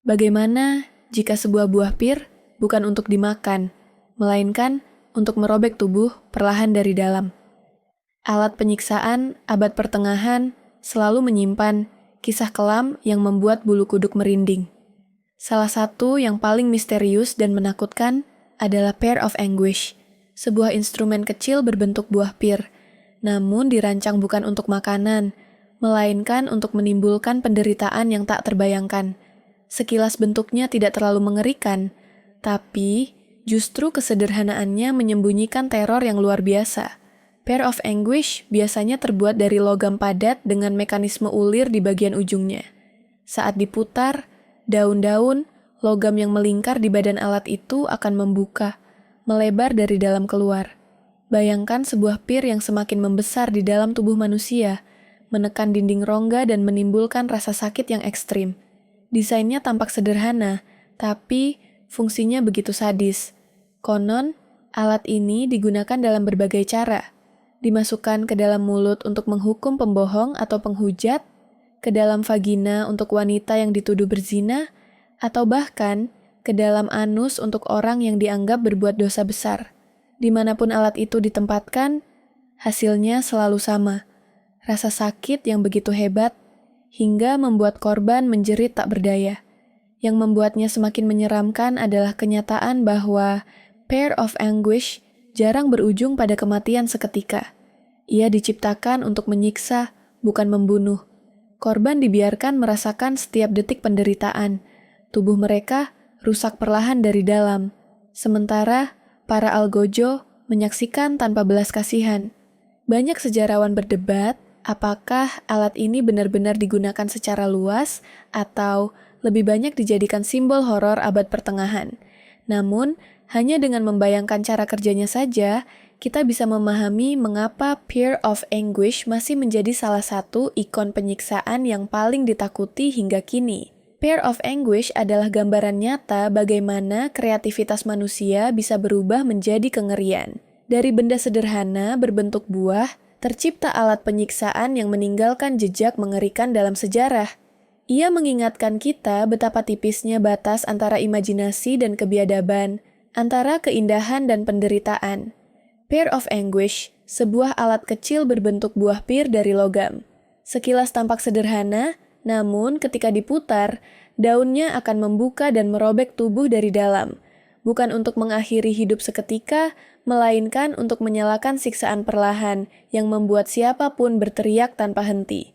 Bagaimana jika sebuah buah pir bukan untuk dimakan, melainkan untuk merobek tubuh perlahan dari dalam? Alat penyiksaan abad pertengahan selalu menyimpan kisah kelam yang membuat bulu kuduk merinding. Salah satu yang paling misterius dan menakutkan adalah Pear of Anguish, sebuah instrumen kecil berbentuk buah pir, namun dirancang bukan untuk makanan, melainkan untuk menimbulkan penderitaan yang tak terbayangkan. Sekilas bentuknya tidak terlalu mengerikan, tapi justru kesederhanaannya menyembunyikan teror yang luar biasa. Pear of Anguish biasanya terbuat dari logam padat dengan mekanisme ulir di bagian ujungnya. Saat diputar, daun-daun, logam yang melingkar di badan alat itu akan membuka, melebar dari dalam keluar. Bayangkan sebuah pir yang semakin membesar di dalam tubuh manusia, menekan dinding rongga dan menimbulkan rasa sakit yang ekstrim. Desainnya tampak sederhana, tapi fungsinya begitu sadis. Konon, alat ini digunakan dalam berbagai cara. Dimasukkan ke dalam mulut untuk menghukum pembohong atau penghujat, ke dalam vagina untuk wanita yang dituduh berzina, atau bahkan ke dalam anus untuk orang yang dianggap berbuat dosa besar. Dimanapun alat itu ditempatkan, hasilnya selalu sama. Rasa sakit yang begitu hebat, hingga membuat korban menjerit tak berdaya. Yang membuatnya semakin menyeramkan adalah kenyataan bahwa Pear of Anguish jarang berujung pada kematian seketika. Ia diciptakan untuk menyiksa, bukan membunuh. Korban dibiarkan merasakan setiap detik penderitaan. Tubuh mereka rusak perlahan dari dalam. Sementara para algojo menyaksikan tanpa belas kasihan. Banyak sejarawan berdebat apakah alat ini benar-benar digunakan secara luas atau lebih banyak dijadikan simbol horor abad pertengahan. Namun, hanya dengan membayangkan cara kerjanya saja, kita bisa memahami mengapa Pear of Anguish masih menjadi salah satu ikon penyiksaan yang paling ditakuti hingga kini. Pear of Anguish adalah gambaran nyata bagaimana kreativitas manusia bisa berubah menjadi kengerian. Dari benda sederhana berbentuk buah, tercipta alat penyiksaan yang meninggalkan jejak mengerikan dalam sejarah. Ia mengingatkan kita betapa tipisnya batas antara imajinasi dan kebiadaban, antara keindahan dan penderitaan. Pear of Anguish, sebuah alat kecil berbentuk buah pir dari logam. Sekilas tampak sederhana, namun ketika diputar, daunnya akan membuka dan merobek tubuh dari dalam. Bukan untuk mengakhiri hidup seketika, melainkan untuk menyalakan siksaan perlahan yang membuat siapapun berteriak tanpa henti.